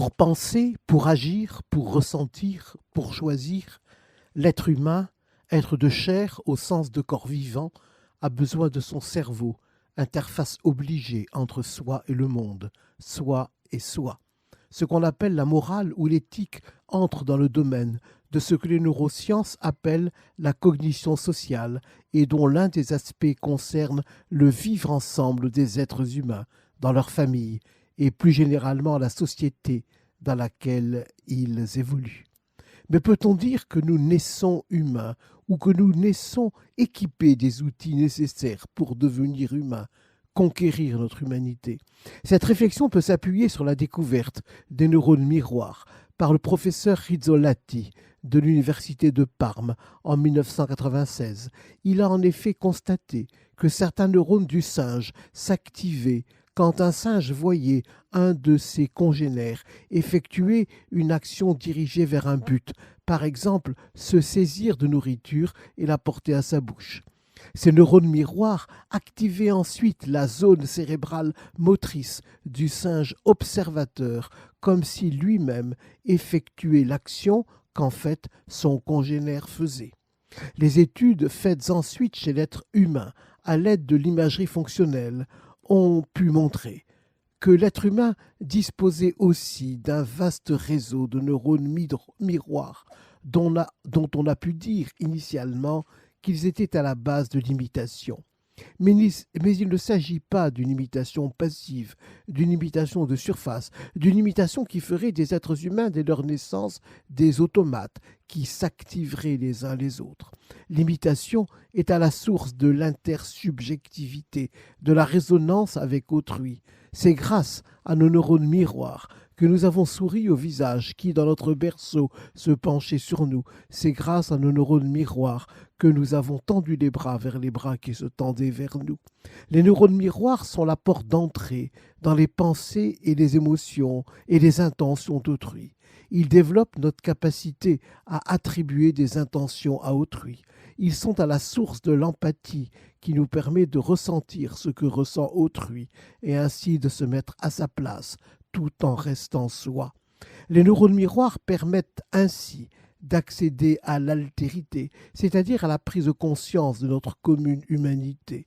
Pour penser, pour agir, pour ressentir, pour choisir, l'être humain, être de chair au sens de corps vivant, a besoin de son cerveau, interface obligée entre soi et le monde, soi et soi. Ce qu'on appelle la morale ou l'éthique entre dans le domaine de ce que les neurosciences appellent la cognition sociale et dont l'un des aspects concerne le vivre ensemble des êtres humains dans leur famille et plus généralement la société dans laquelle ils évoluent. Mais peut-on dire que nous naissons humains ou que nous naissons équipés des outils nécessaires pour devenir humains, conquérir notre humanité? Cette réflexion peut s'appuyer sur la découverte des neurones miroirs par le professeur Rizzolatti de l'Université de Parme en 1996. Il a en effet constaté que certains neurones du singe s'activaient quand un singe voyait un de ses congénères effectuer une action dirigée vers un but, par exemple se saisir de nourriture et la porter à sa bouche. Ces neurones miroirs activaient ensuite la zone cérébrale motrice du singe observateur, comme si lui-même effectuait l'action qu'en fait son congénère faisait. Les études faites ensuite chez l'être humain à l'aide de l'imagerie fonctionnelle ont pu montrer que l'être humain disposait aussi d'un vaste réseau de neurones miroirs dont on a pu dire initialement qu'ils étaient à la base de l'imitation. Mais il ne s'agit pas d'une imitation passive, d'une imitation de surface, d'une imitation qui ferait des êtres humains dès leur naissance des automates qui s'activeraient les uns les autres. L'imitation est à la source de l'intersubjectivité, de la résonance avec autrui. C'est grâce à nos neurones miroirs que nous avons souri au visage qui, dans notre berceau, se penchait sur nous. C'est grâce à nos neurones miroirs que nous avons tendu les bras vers les bras qui se tendaient vers nous. Les neurones miroirs sont la porte d'entrée dans les pensées et les émotions et les intentions d'autrui. Ils développent notre capacité à attribuer des intentions à autrui. Ils sont à la source de l'empathie qui nous permet de ressentir ce que ressent autrui et ainsi de se mettre à sa place tout en restant soi. Les neurones miroirs permettent ainsi d'accéder à l'altérité, c'est-à-dire à la prise de conscience de notre commune humanité.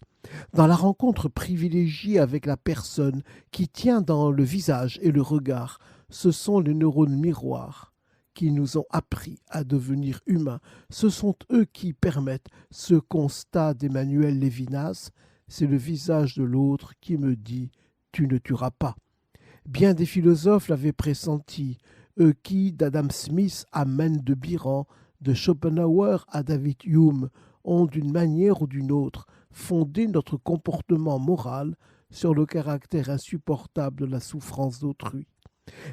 Dans la rencontre privilégiée avec la personne qui tient dans le visage et le regard, ce sont les neurones miroirs qui nous ont appris à devenir humains. Ce sont eux qui permettent ce constat d'Emmanuel Lévinas. C'est le visage de l'autre qui me dit « tu ne tueras pas ». Bien des philosophes l'avaient pressenti, eux qui, d'Adam Smith à Maine de Biran, de Schopenhauer à David Hume, ont d'une manière ou d'une autre fondé notre comportement moral sur le caractère insupportable de la souffrance d'autrui.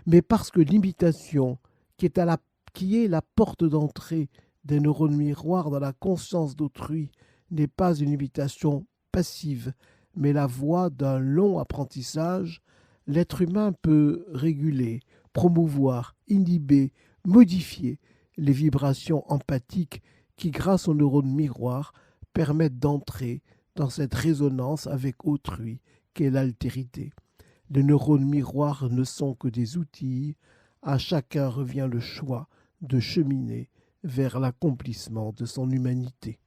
Mais parce que l'imitation, qui est la porte d'entrée des neurones miroirs dans la conscience d'autrui, n'est pas une imitation passive, mais la voie d'un long apprentissage, l'être humain peut réguler, promouvoir, inhiber, modifier les vibrations empathiques qui, grâce aux neurones miroirs, permettent d'entrer dans cette résonance avec autrui qu'est l'altérité. Les neurones miroirs ne sont que des outils, à chacun revient le choix de cheminer vers l'accomplissement de son humanité.